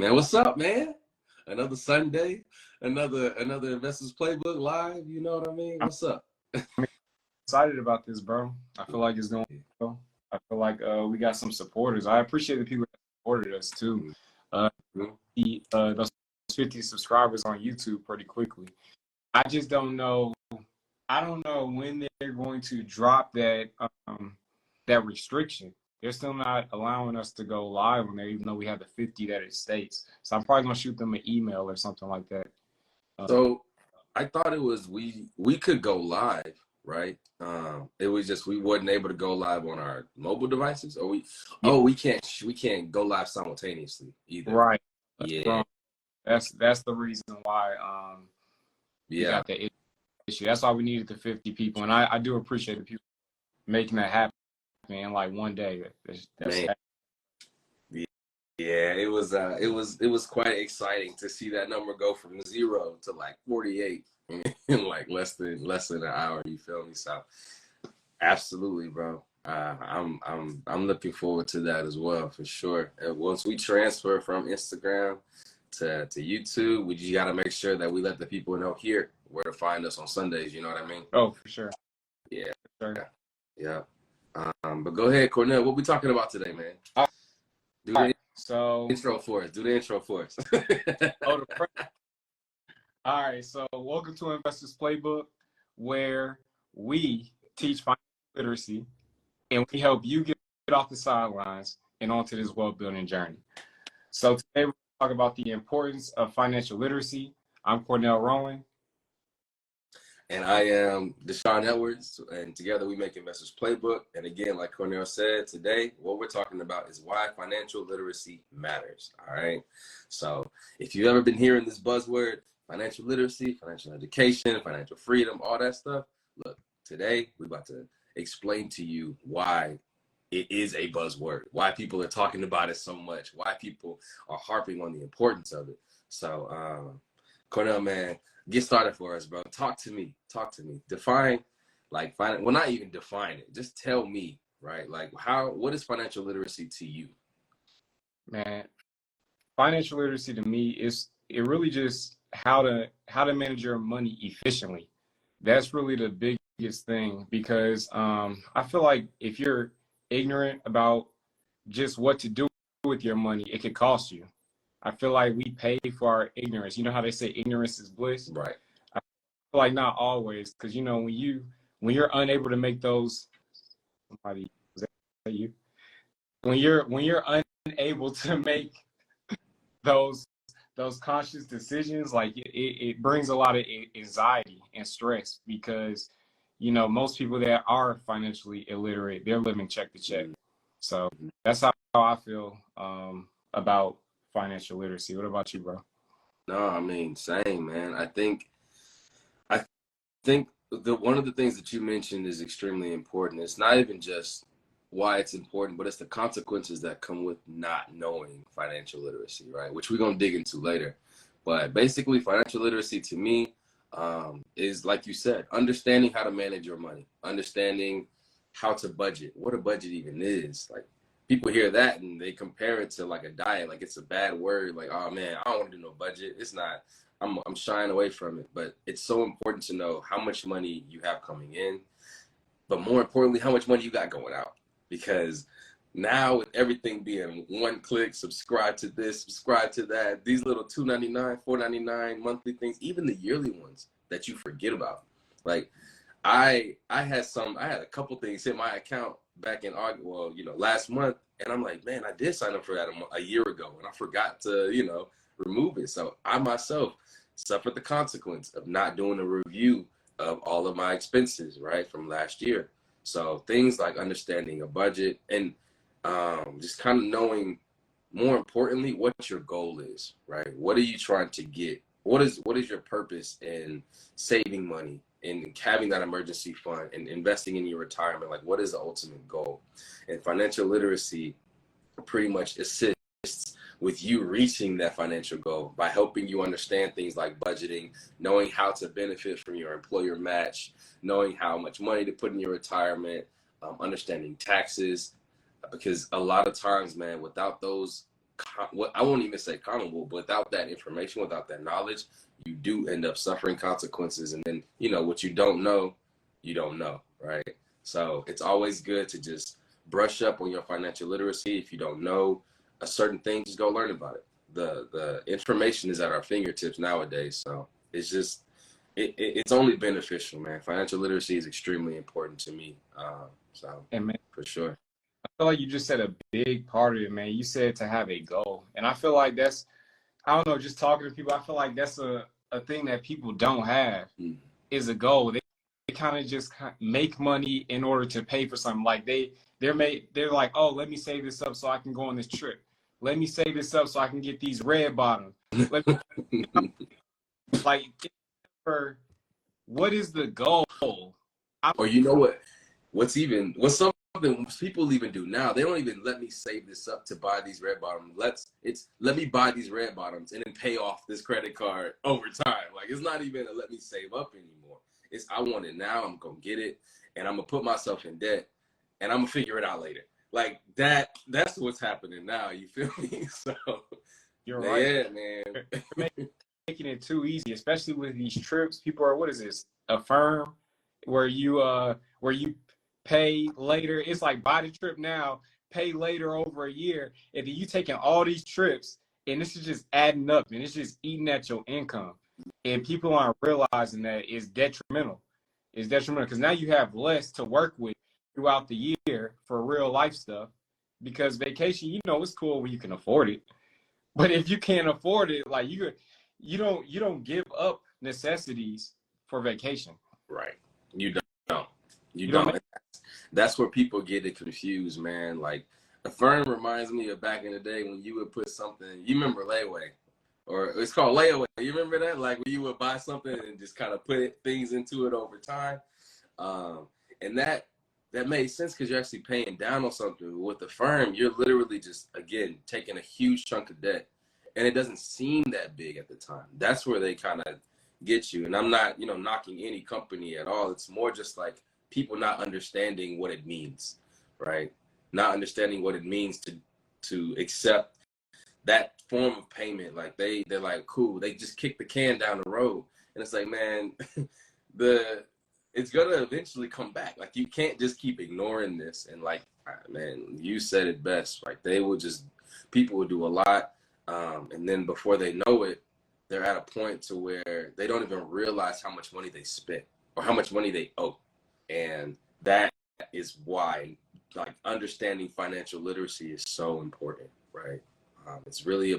Man, what's up, man? Another Sunday, another Investors Playbook live. You know what I mean? I'm What's up? excited about this, bro. I feel like it's going well. I feel like we got some supporters. I appreciate the people that supported us too. Uh, those 50 subscribers on YouTube pretty quickly. I just don't know. I don't know when they're going to drop that restriction. They're still not allowing us to go live on there, even though we have the 50 that it states. So I'm probably gonna shoot them an email or something like that. So I thought it was we could go live, right? It was just we wasn't able to go live on our mobile devices, or Yeah, we can't go live simultaneously either. right. Yeah, That's the reason why we yeah, got the issue. That's why we needed the 50 people, and I do appreciate the people making that happen in like one day. man. Yeah, it was quite exciting to see that number go from 0 to like 48 in like less than an hour. You feel me? So absolutely, bro. I'm looking forward to that as well for sure. And once we transfer from Instagram to YouTube, we just got to make sure that we let the people know here where to find us on Sundays. You know what I mean? Oh, for sure. Yeah, For sure. yeah. But go ahead, Cornell. What we talking about today, man? All Do right. the So, intro for us. Do the intro for us. oh, all right. So, welcome to Investors Playbook, where we teach financial literacy and we help you get off the sidelines and onto this wealth building journey. So, today we're going to talk about the importance of financial literacy. I'm Cornell Rowan. And I am Deshaun Edwards, and together we make Investors Playbook. And again, like Cornell said, today what we're talking about is why financial literacy matters. All right. So if you've ever been hearing this buzzword, financial literacy, financial education, financial freedom, all that stuff, look, today we're about to explain to you why it is a buzzword, why people are talking about it so much, why people are harping on the importance of it. So, Cornell, man, get started for us, bro. Talk to me. Define, well, not even define it. Just tell me, right? Like, what is financial literacy to you? Man, financial literacy to me is it really just how to manage your money efficiently. That's really the biggest thing because I feel like if you're ignorant about just what to do with your money, it could cost you. I feel like we pay for our ignorance. You know how they say ignorance is bliss? Right. I feel like not always, because you know when you're unable to make those somebody was that you when you're unable to make those conscious decisions, like it brings a lot of anxiety and stress because you know most people that are financially illiterate, they're living check to check. So that's how I feel about financial literacy. What about you, bro? No, I mean, same, man. I think the one of the things that you mentioned is extremely important. It's not even just why it's important, but it's the consequences that come with not knowing financial literacy, right? Which we're gonna dig into later. But basically, financial literacy to me is, like you said, understanding how to manage your money, understanding how to budget, what a budget even is. Like people hear that and they compare it to like a diet, like it's a bad word. Like, oh man, I don't want to do no budget. It's not. I'm shying away from it, but it's so important to know how much money you have coming in, but more importantly, how much money you got going out. Because now with everything being one click, subscribe to this, subscribe to that, these little $2.99, $4.99 monthly things, even the yearly ones that you forget about. Like I had a couple things hit my account back in August, well, last month, and I'm like, man, I did sign up for that a year ago, and I forgot to, remove it. So I myself suffered the consequence of not doing a review of all of my expenses, right, from last year. So things like understanding a budget and just kind of knowing, more importantly, what your goal is, right? What are you trying to get? What is your purpose in saving money and having that emergency fund and investing in your retirement? Like, what is the ultimate goal? And financial literacy pretty much assists with you reaching that financial goal by helping you understand things like budgeting, knowing how to benefit from your employer match, knowing how much money to put in your retirement, understanding taxes, because a lot of times, man, without those I won't even say accountable, but without that information, without that knowledge, you do end up suffering consequences. And then, what you don't know, right? So it's always good to just brush up on your financial literacy. If you don't know a certain thing, just go learn about it. The information is at our fingertips nowadays. So it's just, it's only beneficial, man. Financial literacy is extremely important to me. So And man, for sure. I feel like you just said a big part of it, man. You said to have a goal. And I feel like that's, I don't know, just talking to people, I feel like that's a thing that people don't have is a goal. They kind of just make money in order to pay for something. Like they're like, oh, let me save this up so I can go on this trip. Let me save this up so I can get these red bottoms. Like, for what is the goal? Or you know what? What's something people even do now? They don't even let me save this up to buy these red bottoms. Let me buy these red bottoms and then pay off this credit card over time. Like, it's not even a let me save up anymore. It's I want it now. I'm gonna get it, and I'm gonna put myself in debt, and I'm gonna figure it out later. Like that. That's what's happening now. You feel me? So You're right. Yeah, man. Making it too easy, especially with these trips. People are, what is this? A firm where you pay later. It's like buy the trip now, pay later over a year, and then you taking all these trips, and this is just adding up, and it's just eating at your income. And people aren't realizing that it's detrimental. It's detrimental because now you have less to work with throughout the year for real life stuff. Because vacation, it's cool when you can afford it, but if you can't afford it, like you don't give up necessities for vacation. Right. You don't. You don't. That's where people get it confused, man. Like, a firm reminds me of back in the day when you would put something, you remember layaway, or it's called layaway. You remember that? Like, when you would buy something and just kind of put things into it over time. And that made sense because you're actually paying down on something. With the firm, you're literally just, again, taking a huge chunk of debt. And it doesn't seem that big at the time. That's where they kind of get you. And I'm not, knocking any company at all. It's more just like people not understanding what it means, right? Not understanding what it means to accept that form of payment. Like they're like, cool. They just kick the can down the road. And it's like, man, it's gonna eventually come back. Like, you can't just keep ignoring this. And like, man, you said it best. Like, people will do a lot. And then before they know it, they're at a point to where they don't even realize how much money they spent or how much money they owe. And that is why, like, understanding financial literacy is so important, right? It's really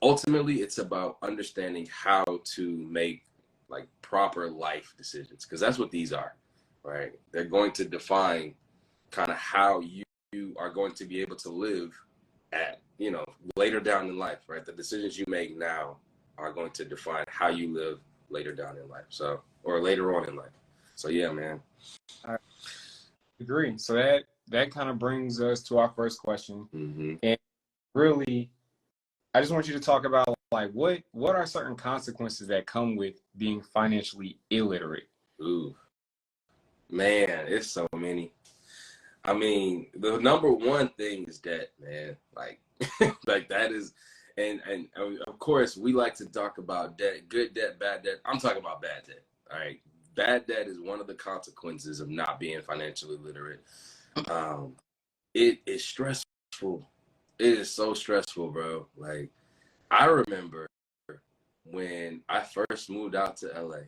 ultimately, it's about understanding how to make, like, proper life decisions, because that's what these are, right? They're going to define kind of how you are going to be able to live at, later down in life, right? The decisions you make now are going to define how you live later down in life. So, or later on in life. So yeah, man. I agree. So that kind of brings us to our first question. Mm-hmm. And really, I just want you to talk about, like, what are certain consequences that come with being financially illiterate? Ooh, man, it's so many. I mean, the number one thing is debt, man. Like, like that is, and of course we like to talk about debt, good debt, bad debt. I'm talking about bad debt. All right, bad debt is one of the consequences of not being financially literate. It is stressful. It is so stressful, bro. Like, I remember when I first moved out to LA,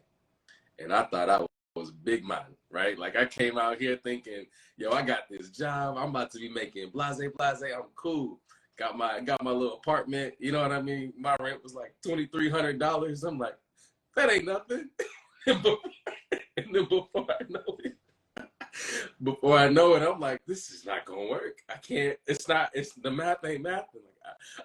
and I thought I was big man, right? Like, I came out here thinking, yo, I got this job. I'm about to be making blase. I'm cool. Got my little apartment. You know what I mean? My rent was like $2,300. I'm like, that ain't nothing. And then before I know it, I'm like, this is not gonna work. I can't. It's the math ain't math. Like,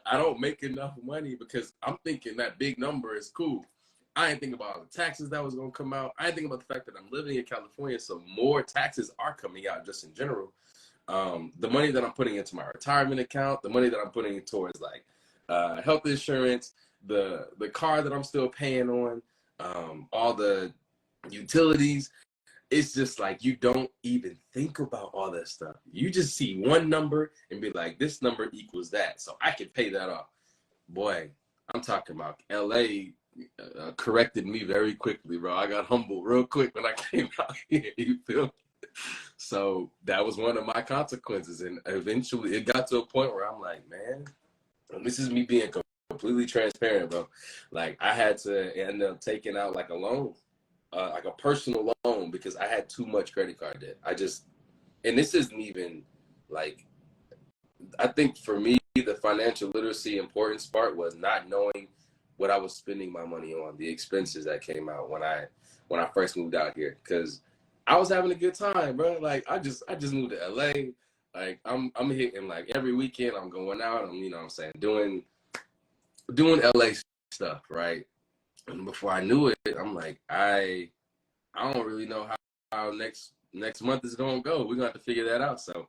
I don't make enough money because I'm thinking that big number is cool. I ain't thinking about all the taxes that was gonna come out. I ain't thinking about the fact that I'm living in California, so more taxes are coming out just in general. The money that I'm putting into my retirement account, the money that I'm putting towards, like, health insurance, the car that I'm still paying on, all the utilities, it's just like you don't even think about all that stuff. You just see one number and be like, this number equals that, so I can pay that off. Boy, I'm talking about LA corrected me very quickly, bro. I got humbled real quick when I came out here. You feel me? So that was one of my consequences, and eventually it got to a point where I'm like, man, this is me being completely transparent, bro. Like I had to end up taking out like a loan, like a personal loan, because I had too much credit card debt. And this isn't even like, I think for me, the financial literacy importance part was not knowing what I was spending my money on, the expenses that came out when I first moved out here, because I was having a good time, bro. Like I just moved to LA. Like I'm hitting like every weekend I'm going out. I'm, you know what I'm saying, doing LA stuff, right? And before I knew it, I'm like, I don't really know how next month is gonna go. We're gonna have to figure that out. So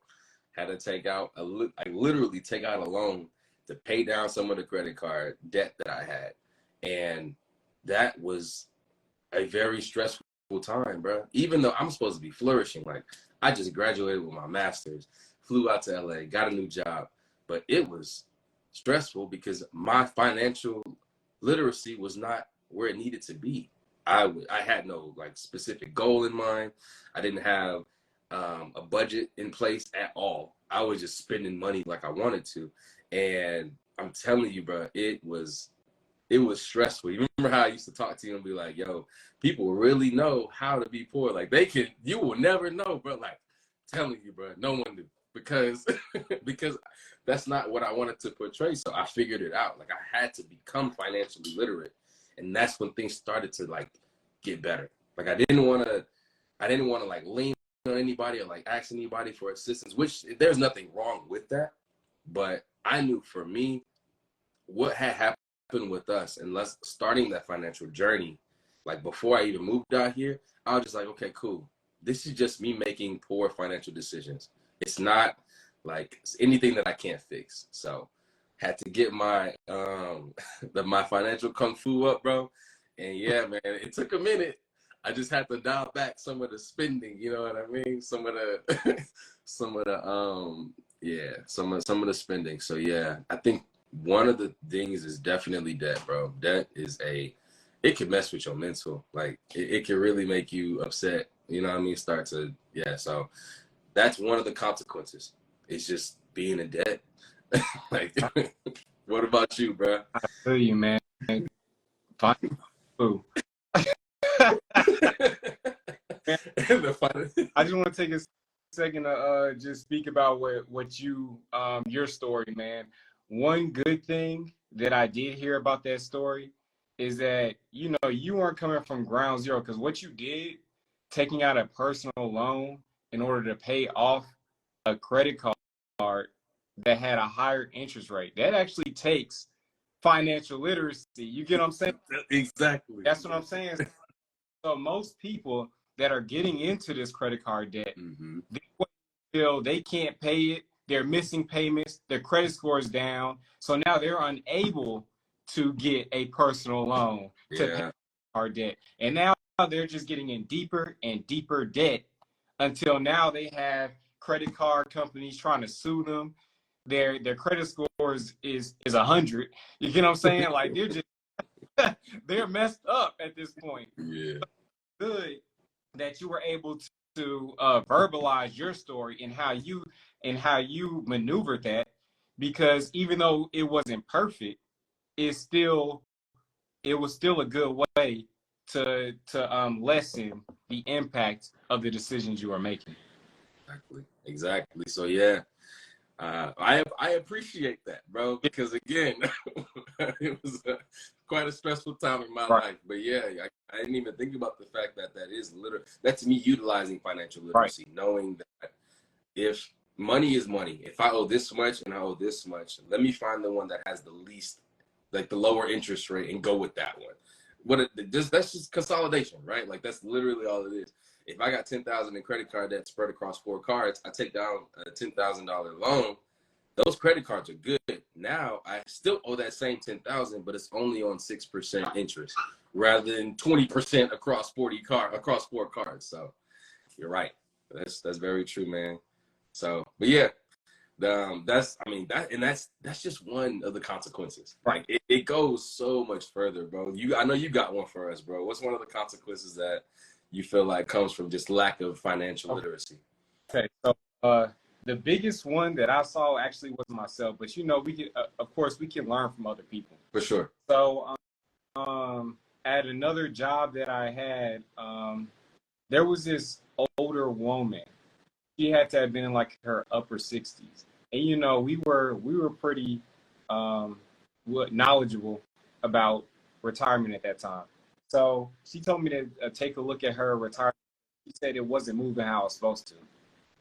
had to take out I literally take out a loan to pay down some of the credit card debt that I had. And that was a very stressful time, bro. Even though I'm supposed to be flourishing, like I just graduated with my master's, flew out to LA, got a new job, but it was stressful because my financial literacy was not where it needed to be. I had no like specific goal in mind. I didn't have a budget in place at all. I was just spending money like I wanted to, and I'm telling you, bro, it was stressful. You remember how I used to talk to you and be like, yo, people really know how to be poor. Like you will never know, bro. Like telling you, bro, no one knew, because because that's not what I wanted to portray. So I figured it out. Like I had to become financially literate. And that's when things started to like get better. Like I didn't want to like lean on anybody or like ask anybody for assistance, which there's nothing wrong with that. But I knew for me, what had happened with us and us starting that financial journey, like before I even moved out here, I was just like, okay, cool. This is just me making poor financial decisions. It's not like anything that I can't fix. So had to get my my financial kung fu up, bro. And yeah, man, it took a minute. I just had to dial back some of the spending, you know what I mean? Some of the some of the some of the spending. So yeah, I think one of the things is definitely debt, bro. Debt is it can mess with your mental. Like it can really make you upset, you know what I mean? Start to, yeah. So that's one of the consequences. It's just being in debt. Like, what about you, bro? I feel you, man. Fine. Ooh. I just want to take a second to just speak about what you your story, man. One good thing that I did hear about that story is that you weren't coming from ground zero, because what you did, taking out a personal loan in order to pay off a credit card that had a higher interest rate, that actually takes financial literacy. You get what I'm saying? Exactly. That's what I'm saying. So most people that are getting into this credit card debt, they feel they can't pay it. They're missing payments. Their credit score is down. So now they're unable to get a personal loan to pay card debt. And now they're just getting in deeper and deeper debt until now they have credit card companies trying to sue them. Their credit score is 100. You get what I'm saying? Like they're just they're messed up at this point. Yeah. Good that you were able to verbalize your story and how you maneuvered that, because even though it wasn't perfect, it was still a good way to lessen the impact of the decisions you are making. Exactly. So yeah, I appreciate that, bro, because again, it was quite a stressful time in my life. But yeah, I didn't even think about the fact that that's me utilizing financial literacy, knowing that if money is money, if I owe this much and I owe this much, let me find the one that has the least, like the lower interest rate, and go with that one. That's just consolidation, right? Like that's literally all it is. If I got $10,000 in credit card debt spread across 4 cards, I take down a $10,000 loan. Those credit cards are good. Now I still owe that same $10,000, but it's only on 6% interest rather than 20% across 4 cards. So You're right. That's very true, man. So, but yeah, that's I mean that's just one of the consequences. Right. Like it goes so much further, bro. I know you got one for us, bro. What's one of the consequences that you feel like comes from just lack of financial literacy? Okay, so the biggest one that I saw actually was myself, but we can, of course, we can learn from other people. For sure. So, at another job that I had, there was this older woman. She had to have been in like her upper 60s, and we were pretty knowledgeable about retirement at that time. So she told me to take a look at her retirement. She said it wasn't moving how it was supposed to,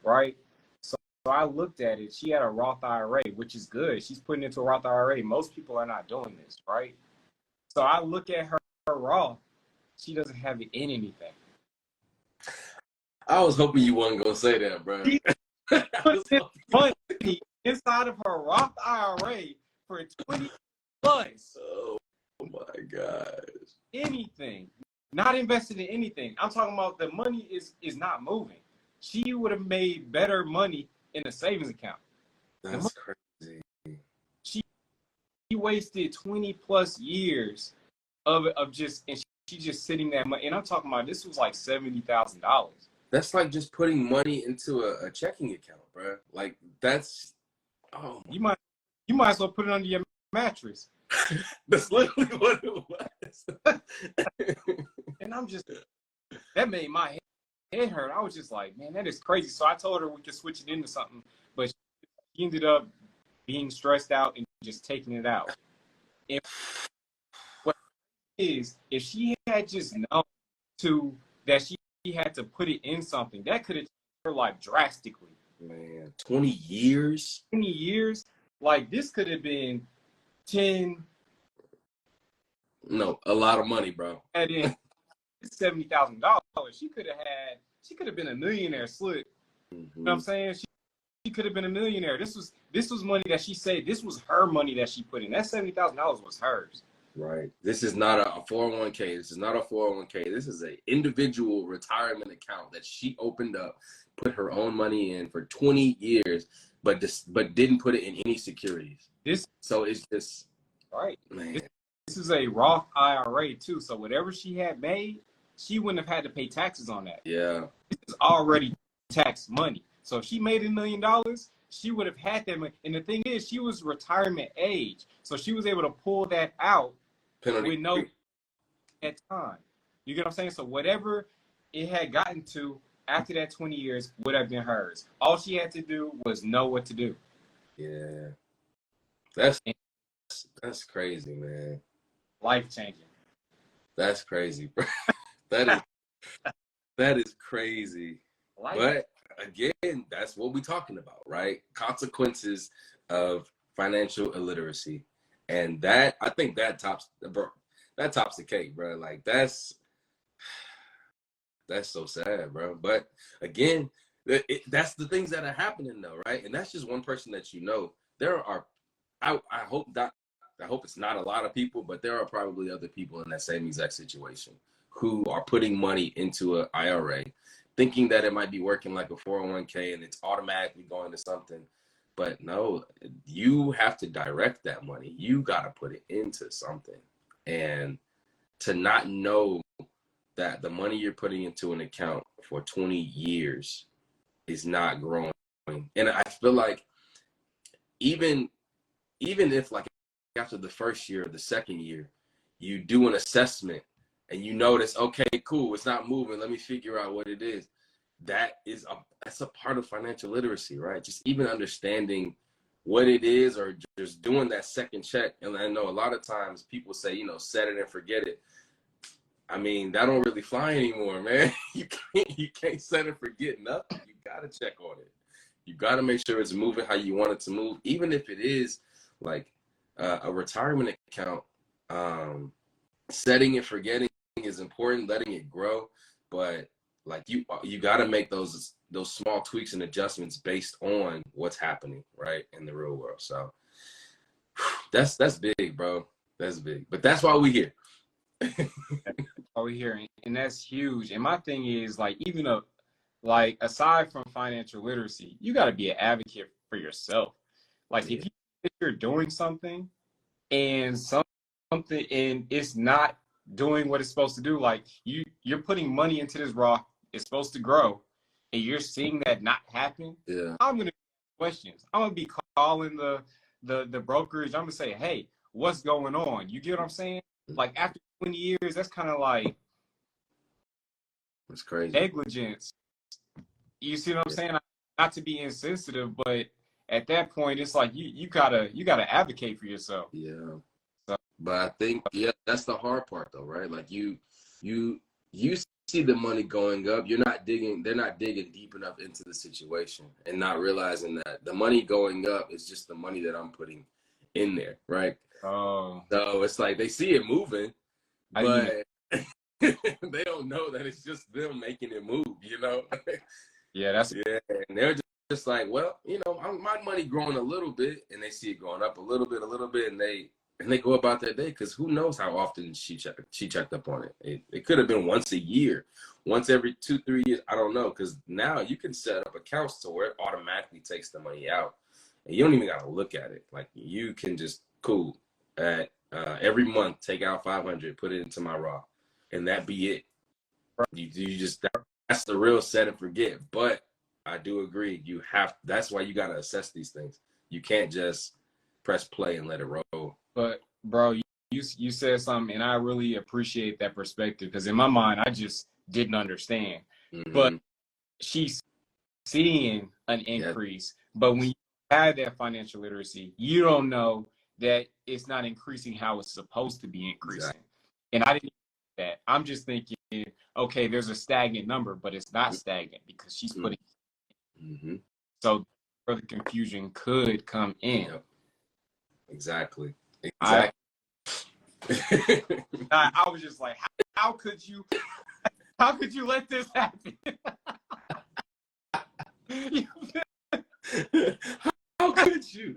right? So I looked at it. She had a Roth IRA, which is good. She's putting it into a Roth IRA. Most people are not doing this, right? So I look at her Roth. She doesn't have it in anything. I was hoping you wasn't gonna say that, bro. She put this money inside of her Roth IRA for 20 plus. Oh my gosh. Anything. Not invested in anything. I'm talking about the money is not moving. She would have made better money in a savings account. That's crazy. She wasted 20 plus years of just, and she's just sitting there. And I'm talking about, this was like $70,000. That's like just putting money into a checking account, bro. Like that's, oh, you might as well put it under your mattress. That's literally what it was. And that made my head hurt. I was just like, man, that is crazy. So I told her we could switch it into something, but she ended up being stressed out and just taking it out. And what is, if she had just known that she had to put it in something, that could have changed her life drastically. Man, 20 years? 20 years? Like, this could have been 10. No, a lot of money, bro. And then $70,000. She could have been a millionaire slick. Mm-hmm. You know what I'm saying? She could have been a millionaire. This was money that she said, this was her money that she put in. That $70,000 was hers. Right. This is not a 401k. This is not a 401k. This is an individual retirement account that she opened up, put her own money in for 20 years, but didn't put it in any securities. So it's just, right. Man. This is a Roth IRA too. So whatever she had made, she wouldn't have had to pay taxes on that. Yeah. This is already tax money. So if she made $1 million, she would have had that money. And the thing is, she was retirement age. So she was able to pull that out with no at time. You get what I'm saying? So whatever it had gotten to after that 20 years would have been hers. All she had to do was know what to do. Yeah. That's crazy, man. Life changing. That's crazy, bro. that is crazy. But again, that's what we're talking about, right? Consequences of financial illiteracy. And that, I think that tops the cake, bro. Like that's so sad, bro. But again, that's the things that are happening though, right? And that's just one person that you know. There are, I hope it's not a lot of people, but there are probably other people in that same exact situation who are putting money into an IRA, thinking that it might be working like a 401k and it's automatically going to something. But no, you have to direct that money. You got to put it into something. And to not know that the money you're putting into an account for 20 years is not growing. And I feel like even if like after the first year or the second year, you do an assessment and you notice, okay, cool, it's not moving. Let me figure out what it is. That's a part of financial literacy, right? Just even understanding what it is, or just doing that second check. And I know a lot of times people say, set it and forget it. I mean, that don't really fly anymore, man. You can't set and forget nothing. You gotta check on it. You gotta make sure it's moving how you want it to move, even if it is like a retirement account. Setting and forgetting is important, letting it grow, but like you got to make those small tweaks and adjustments based on what's happening right in the real world. So that's big, bro. That's big, but that's why we're here. That's why we're here, and that's huge. And my thing is, like, even like aside from financial literacy, you got to be an advocate for yourself. Like Yeah. if you're doing something and something and it's not doing what it's supposed to do, like you're putting money into this rock, it's supposed to grow, and you're seeing that not happen. Yeah. I'm gonna questions. I'm gonna be calling the brokerage. I'm gonna say, hey, what's going on? You get what I'm saying? Like after 20 years, that's kind of like That's crazy. negligence. You see what I'm Yeah. saying? Not to be insensitive, but at that point, it's like you gotta advocate for yourself. Yeah. So, But I think, yeah, that's the hard part though, right? Like you see the money going up, they're not digging deep enough into the situation and not realizing that the money going up is just the money that I'm putting in there, right? oh, So it's like they see it moving, how do you know? but they don't know that it's just them making it move, you know? Yeah, that's Yeah, and they're just like, well, my money growing a little bit, and they see it going up a little bit, and they go about their day because who knows how often she checked up on it. It could have been once a year, once every 2-3 years. I don't know, because now you can set up accounts to where it automatically takes the money out, and you don't even gotta look at it. Like you can just cool at every month take out 500, put it into my Raw, and that be it. You just that's the real set and forget. But I do agree. That's why you gotta assess these things. You can't just press play and let it roll. but bro, you said something, and I really appreciate that perspective because in my mind, I just didn't understand. But Mm-hmm. she's seeing an Yeah. increase, but when you have that financial literacy, you don't know that it's not increasing how it's supposed to be increasing. Exactly. And I didn't know that. I'm just thinking, okay, there's a stagnant number, but it's not stagnant because she's putting. Mm-hmm. So further confusion could come in. Yep. Exactly. I Exactly. I was just like, how could you let this happen? How could you?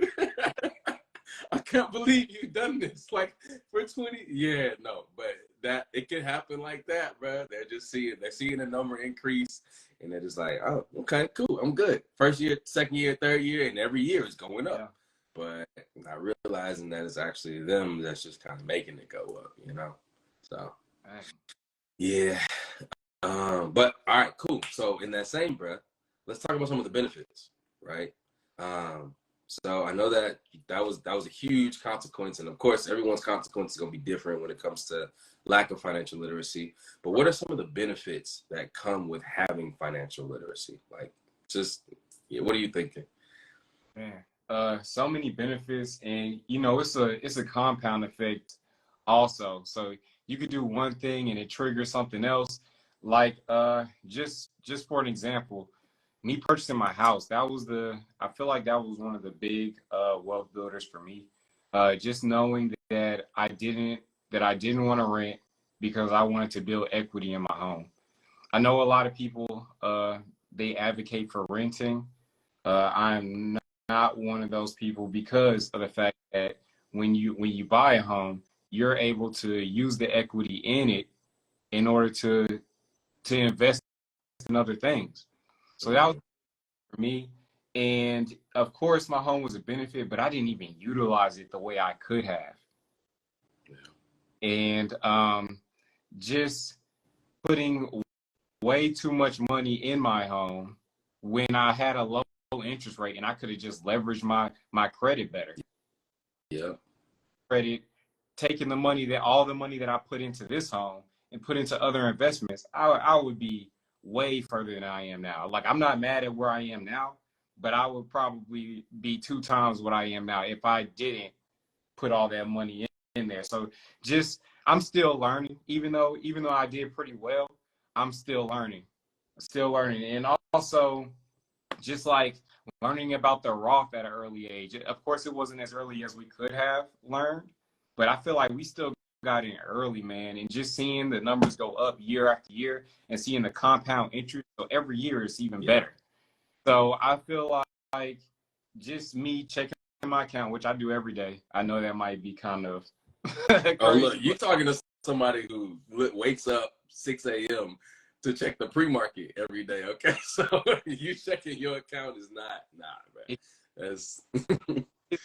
I can't believe you've done this. Like for 20. Yeah, no, but that it could happen like that, bro. They're seeing the number increase, and they're just like, oh, okay, cool, I'm good. First year, second year, third year, and every year is going up. Yeah. But not realizing that it's actually them that's just kind of making it go up. So yeah. But all right, cool. So in that same breath, let's talk about some of the benefits, right? Um, so I know that was a huge consequence, and of course, everyone's consequence is going to be different when it comes to lack of financial literacy. But what are some of the benefits that come with having financial literacy? Like, just yeah, what are you thinking? Man, so many benefits, and it's a compound effect also. So you could do one thing and it triggers something else. Like just for an example, me purchasing my house, I feel like that was one of the big wealth builders for me. Just knowing that I didn't want to rent because I wanted to build equity in my home. I know a lot of people they advocate for renting. I'm not one of those people because of the fact that when you buy a home, you're able to use the equity in it in order to invest in other things. So that was Mm-hmm. for me. And of course, my home was a benefit, but I didn't even utilize it the way I could have. And just putting way too much money in my home when I had a low interest rate and I could have just leveraged my credit better. Yeah. Credit, taking all the money that I put into this home and put into other investments, I would be way further than I am now. Like I'm not mad at where I am now, but I would probably be 2 times what I am now if I didn't put all that money in there. So just I'm still learning, even though I did pretty well, I'm still learning, and also just like learning about the Roth at an early age. Of course, it wasn't as early as we could have learned, but I feel like we still got in early, man. And just seeing the numbers go up year after year and seeing the compound interest, so every year is even Yeah. better. So I feel like just me checking my account, which I do every day. I know that might be kind of Oh, look, crazy, you but talking to somebody who wakes up 6 a.m. to check the pre-market every day. Okay, so you checking your account is not, man. That's It's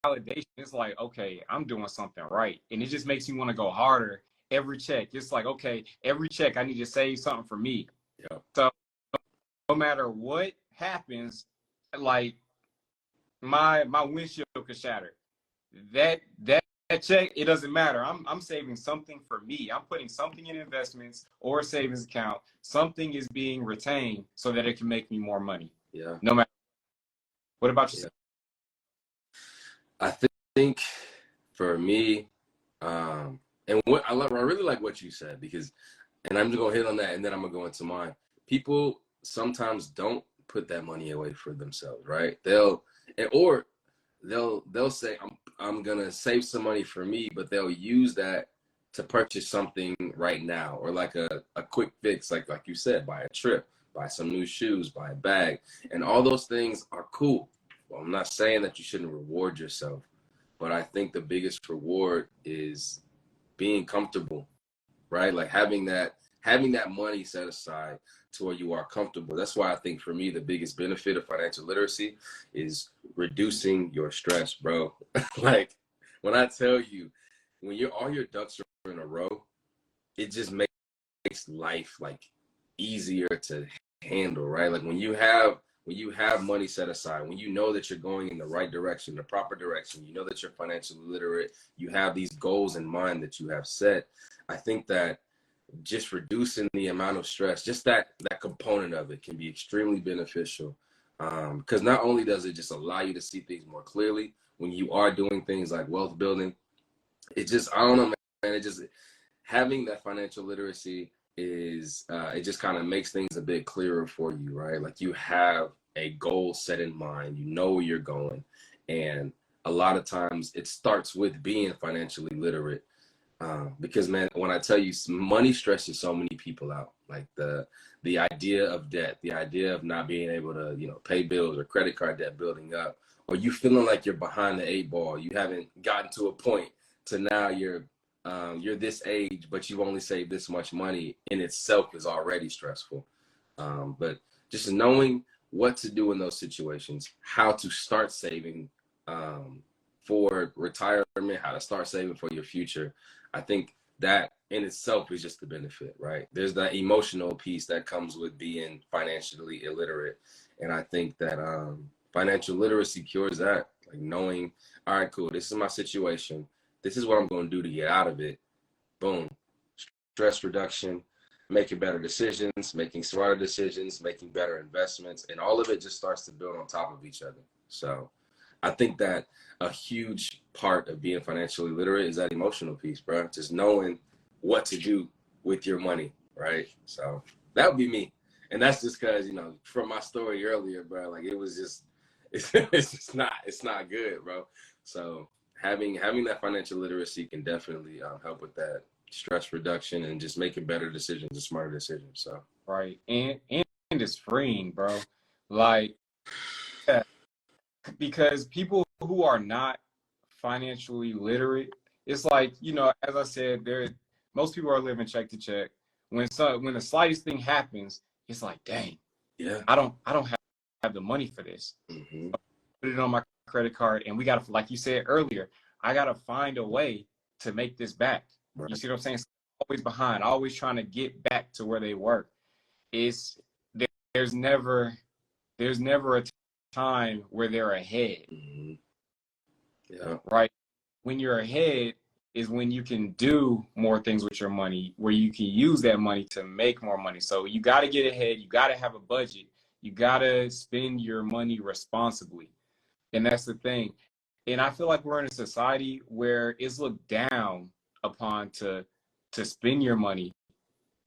validation. It's like, okay, I'm doing something right, and it just makes me want to go harder every check. It's like, okay, every check I need to save something for me. yeah, So no matter what happens, like my windshield could shatter. That check, it doesn't matter. I'm saving something for me. I'm putting something in investments or a savings account. Something is being retained so that it can make me more money. yeah, No matter. What about yeah. yourself? I think for me, and what I really like what you said, because, and I'm just gonna hit on that, and then I'm gonna go into mine. People sometimes don't put that money away for themselves, right? Or they'll say, I'm gonna save some money for me, but they'll use that to purchase something right now, or like a quick fix, like you said, buy a trip, buy some new shoes, buy a bag, and all those things are cool. Well, I'm not saying that you shouldn't reward yourself, but I think the biggest reward is being comfortable, right? Like having that money set aside to where you are comfortable. That's why I think for me the biggest benefit of financial literacy is reducing your stress, bro. Like when I tell you, when all your ducks are in a row, it just makes life like easier to handle, right? Like when you have money set aside, when you know that you're going in the right direction, the proper direction, you know that you're financially literate, you have these goals in mind that you have set. I think that just reducing the amount of stress, just that component of it can be extremely beneficial. Because not only does it just allow you to see things more clearly when you are doing things like wealth building, it just, I don't know, man, it just, having that financial literacy is, it just kind of makes things a bit clearer for you, right? Like you have a goal set in mind, you know where you're going. And a lot of times it starts with being financially literate. Because man, when I tell you, money stresses so many people out. Like the idea of debt, the idea of not being able to, pay bills, or credit card debt building up, or you feeling like you're behind the eight ball. You haven't gotten to a point to now you're this age, but you've only saved this much money. In itself is already stressful. But just knowing what to do in those situations, how to start saving for retirement, how to start saving for your future. I think that in itself is just the benefit, right? There's that emotional piece that comes with being financially illiterate. And I think that financial literacy cures that. Like knowing, all right, cool, this is my situation. This is what I'm going to do to get out of it. Boom. Stress reduction, making better decisions, making smarter decisions, making better investments. And all of it just starts to build on top of each other. So I think that a huge part of being financially literate is that emotional piece, bro. Just knowing what to do with your money, right? So that would be me. And that's just because, from my story earlier, bro, like it was just, it's not good, bro. So having that financial literacy can definitely help with that stress reduction and just making better decisions and smarter decisions. So Right. And it's freeing, bro. Like, yeah, because people who are not financially literate, it's like, as I said, most people are living check to check. When the slightest thing happens, it's like, dang, yeah. I don't have the money for this. Mm-hmm. Put it on my credit card, and we gotta, like you said earlier, I gotta find a way to make this back. You Right. see what I'm saying? Always behind, always trying to get back to where they were. It's there's never a time where they're ahead, Mm-hmm. Yeah. right? When you're ahead is when you can do more things with your money, where you can use that money to make more money. So you got to get ahead. You got to have a budget. You got to spend your money responsibly. And that's the thing. And I feel like we're in a society where it's looked down upon to spend your money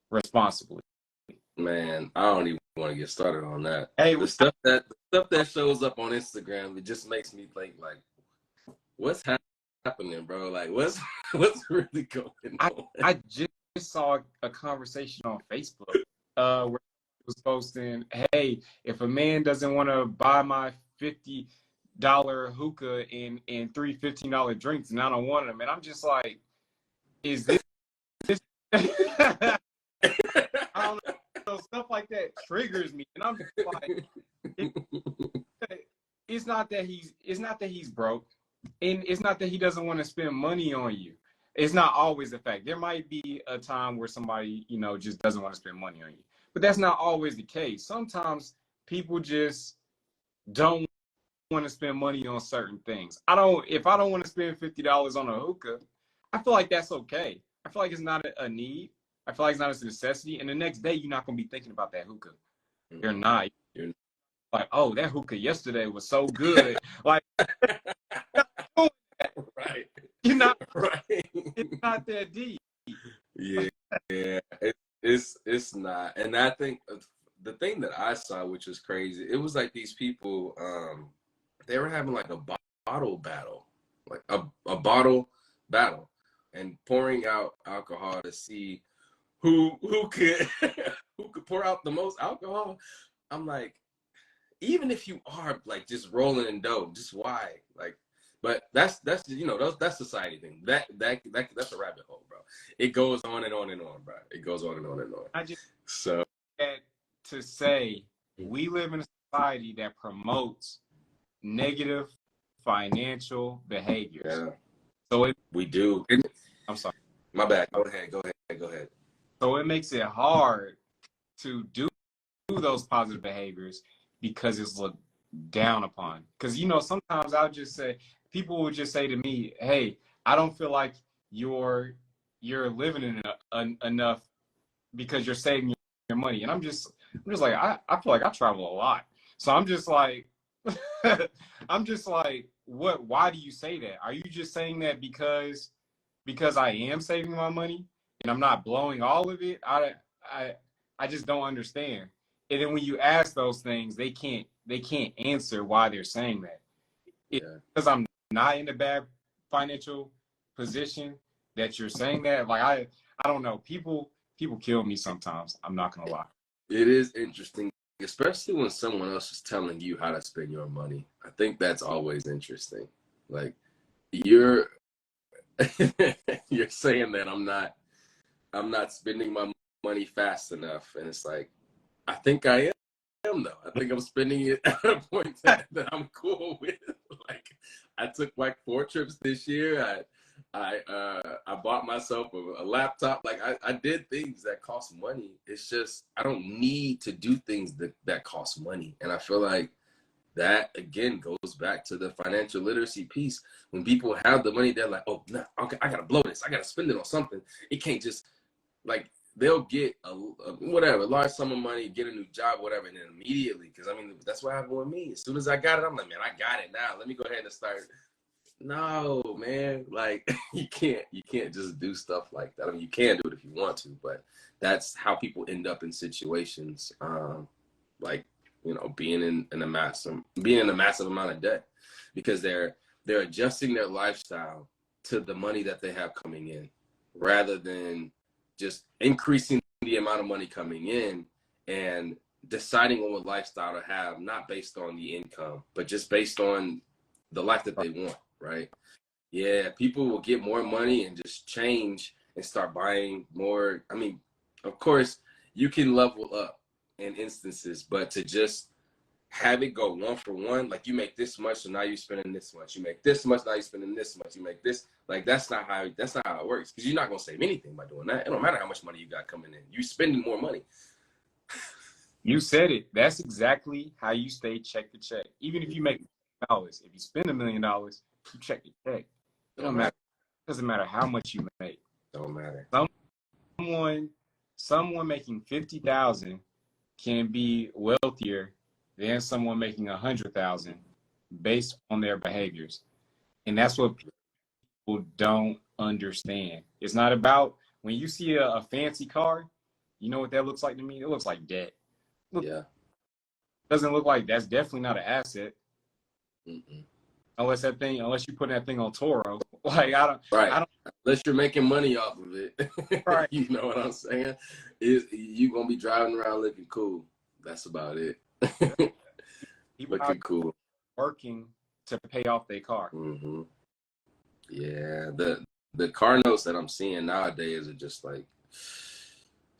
responsibly. Man, I don't even want to get started on that. Hey, The stuff that shows up on Instagram, it just makes me think like, what's happening, bro? Like, what's really going I on? I just saw a conversation on Facebook where it was posting, "Hey, if a man doesn't want to buy my $50 hookah and three $15 drinks, and I don't want them," and I'm just like, "Is this?" I that triggers me, and I'm just like, it's not that he's broke, and it's not that he doesn't want to spend money on you. It's not always the fact. There might be a time where somebody, just doesn't want to spend money on you, but that's not always the case. Sometimes people just don't want to spend money on certain things. If I don't want to spend $50 on a hookah, I feel like that's okay. I feel like it's not a need. I feel like it's not a necessity. And the next day, you're not going to be thinking about that hookah. You're not. You're like, oh, that hookah yesterday was so good. Like, right. You're not right. It's not that deep. Yeah. It's not. And I think the thing that I saw, which was crazy, it was like these people, they were having like a bottle battle, like a bottle battle, and pouring out alcohol to see who could who could pour out the most alcohol. I'm like, even if you are like just rolling in dough, just why? Like, but that's that's society thing. That's a rabbit hole, bro. It goes on and on and on, bro. It goes on and on and on. I just So had to say we live in a society that promotes negative financial behaviors. yeah, So we do. I'm sorry. My bad. Go ahead. So it makes it hard to do those positive behaviors because it's looked down upon. Because sometimes people will just say to me, "Hey, I don't feel like you're living enough because you're saving your money." And I'm just like, I feel like I travel a lot, so I'm just like, what? Why do you say that? Are you just saying that because I am saving my money and I'm not blowing all of it? I just don't understand. And then when you ask those things, they can't answer why they're saying that. It's because I'm not in a bad financial position that you're saying that. Like I don't know. People kill me sometimes. I'm not gonna lie. It is interesting, especially when someone else is telling you how to spend your money. I think that's always interesting. Like you're you're saying that I'm not spending my money fast enough, and it's like I think I am though. I think I'm spending it at a point that I'm cool with. Like I took like 4 trips this year. I bought myself a laptop. Like I did things that cost money. It's just I don't need to do things that cost money. And I feel like that again goes back to the financial literacy piece. When people have the money, they're like, oh no, okay, I gotta blow this. I gotta spend it on something. It can't just like they'll get a large sum of money, get a new job, whatever, and then immediately, because I mean that's what happened with me. As soon as I got it, I'm like, man, I got it now. Let me go ahead and start. No, man, like you can't just do stuff like that. I mean, you can do it if you want to, but that's how people end up in situations, like being in a massive amount of debt because they're adjusting their lifestyle to the money that they have coming in, rather than just increasing the amount of money coming in and deciding on what lifestyle to have, not based on the income, but just based on the life that they want, right? Yeah, people will get more money and just change and start buying more. I mean, of course, you can level up in instances, but to just have it go one for one, like you make this much, so now you're spending this much. You make this much, now you're spending this much. You make this, like that's not how it works. Because you're not gonna save anything by doing that. It don't matter how much money you got coming in. You're spending more money. You said it. That's exactly how you stay check to check. Even if you make $1 million, if you spend $1 million, you check the check. It don't matter. It doesn't matter how much you make. Don't matter. Someone making 50,000 can be wealthier than someone making 100,000 based on their behaviors. And that's what people don't understand. It's not about when you see a fancy car, you know what that looks like to me? It looks like debt. Yeah. Doesn't look like that's definitely not an asset. Mm-mm. Unless you put that thing on Toro. Like I don't unless you're making money off of it. Right. You know what I'm saying? You gonna be driving around looking cool. That's about it. People looking cool. Working to pay off their car. Mm-hmm. Yeah. The car notes that I'm seeing nowadays are just like,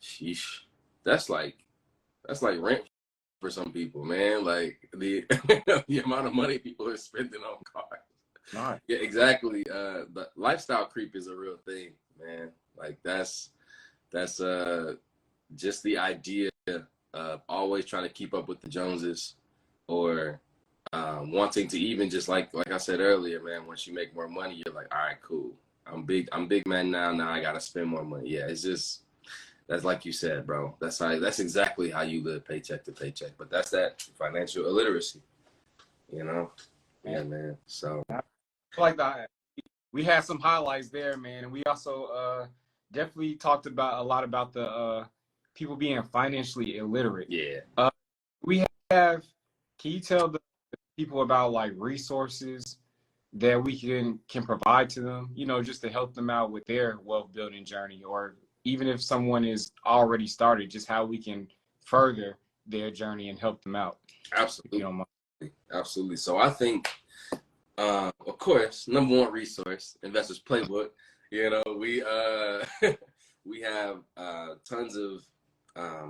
sheesh. That's like That's like rent for some people, man. Like the the amount of money people are spending on cars. Right. Yeah, exactly. The lifestyle creep is a real thing, man. Like that's just the idea of always trying to keep up with the Joneses, or wanting to even just like I said earlier, man. Once you make more money, you're like, all right, cool. I'm big man now. Now I gotta spend more money. Yeah, it's just that's like you said, bro. That's exactly how you live paycheck to paycheck. But that's that financial illiteracy, you know. Yeah, man. So I feel like that we had some highlights there, man, and we also definitely talked about a lot about the people being financially illiterate. yeah, We have. Can you tell the people about like resources that we can provide to them? You know, just to help them out with their wealth building journey, or even if someone is already started, just how we can further their journey and help them out. If you absolutely, don't mind. absolutely. So I think, of course, number one resource, Investors Playbook. You know, we we have tons of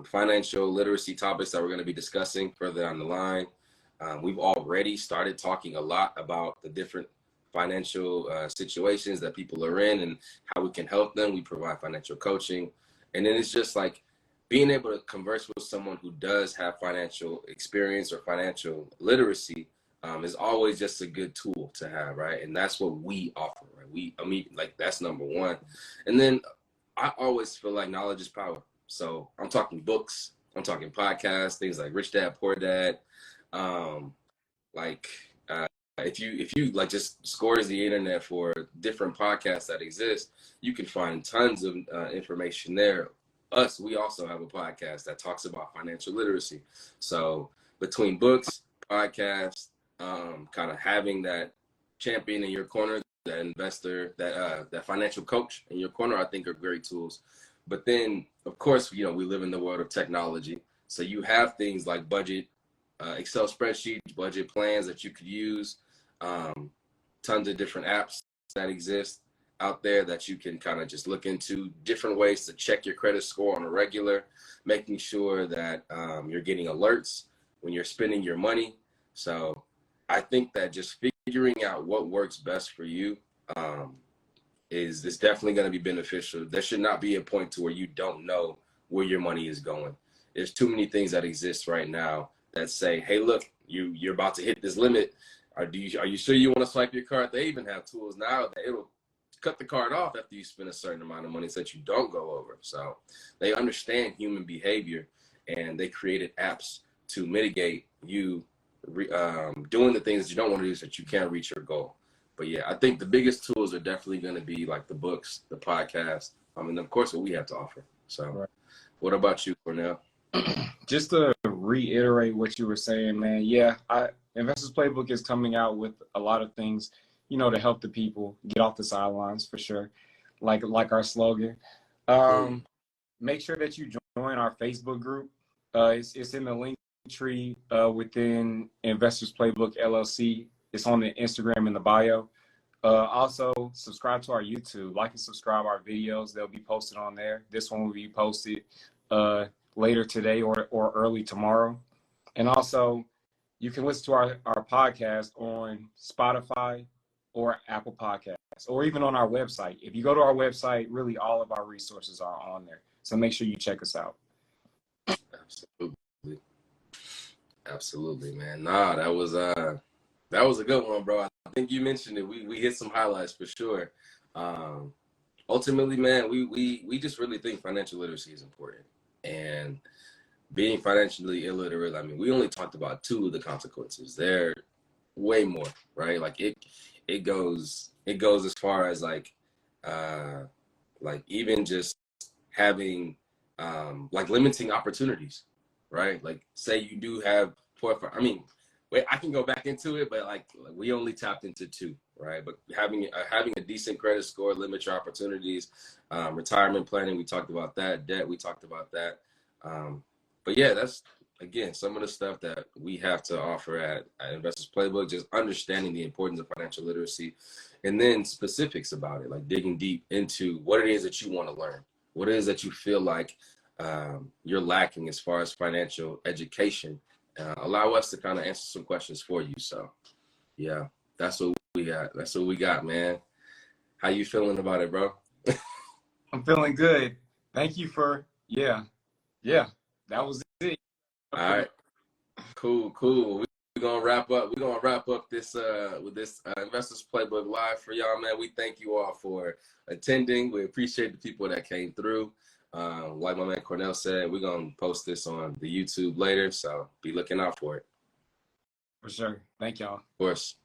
financial literacy topics that we're going to be discussing further down the line. We've already started talking a lot about the different financial situations that people are in and how we can help them. We provide financial coaching. And then it's just like being able to converse with someone who does have financial experience or financial literacy is always just a good tool to have, right? And that's what we offer, right? I mean, like that's number one. And then I always feel like knowledge is power. So I'm talking books, I'm talking podcasts, things like Rich Dad Poor Dad. Um, like if you like just scores the internet for different podcasts that exist, you can find tons of information there. We also have a podcast that talks about financial literacy. So between books, podcasts, kind of having that champion in your corner, that investor, that financial coach in your corner, I think are great tools. But then, of course, you know, we live in the world of technology. So you have things like budget, Excel spreadsheets, budget plans that you could use, tons of different apps that exist out there that you can kind of just look into, different ways to check your credit score on a regular, making sure that you're getting alerts when you're spending your money. So I think that just figuring out what works best for you is definitely going to be beneficial. There should not be a point to where you don't know where your money is going. There's too many things that exist right now that say, "Hey, look, you're about to hit this limit. Are you sure you want to swipe your card?" They even have tools now that it'll cut the card off after you spend a certain amount of money so that you don't go over. So they understand human behavior, and they created apps to mitigate you doing the things that you don't want to do so that you can't reach your goal. But yeah, I think the biggest tools are definitely going to be like the books, the podcast, and of course what we have to offer. So, Right. What about you, Cornell? Just to reiterate what you were saying, man. Yeah, Investors Playbook is coming out with a lot of things, you know, to help the people get off the sidelines for sure. Like our slogan. Make sure that you join our Facebook group. It's in the link tree within Investors Playbook LLC. It's on the Instagram in the bio. Also, subscribe to our YouTube. Like and subscribe our videos. They'll be posted on there. This one will be posted later today or early tomorrow. And also, you can listen to our podcast on Spotify or Apple Podcasts, or even on our website. If you go to our website, really all of our resources are on there. So make sure you check us out. Absolutely, absolutely, man. Nah, that was a good one, bro. I think you mentioned it. We hit some highlights for sure. Um, Ultimately, man, we just really think financial literacy is important, and being financially illiterate. I mean, we only talked about two of the consequences. There are way more, right? Like it goes as far as like even just having like limiting opportunities, right? Like say you do have four, I mean, wait, I can go back into it, but like we only tapped into two, right? But having a decent credit score limits your opportunities. Retirement planning, we talked about that. Debt, we talked about that. But yeah, that's again some of the stuff that we have to offer at Investors Playbook. Just understanding the importance of financial literacy, and then specifics about it, like digging deep into what it is that you want to learn, what it is that you feel like you're lacking as far as financial education, allow us to kind of answer some questions for you. So yeah, that's what we got. That's what we got, man. How you feeling about it, bro? I'm feeling good. Thank you for, yeah, that was it. All right, cool. We're gonna wrap up. We're gonna wrap up this with this Investors Playbook Live for y'all, man. We thank you all for attending. We appreciate the people that came through. Like my man Cornell said, we're gonna post this on the YouTube later, so be looking out for it. For sure. Thank y'all. Of course.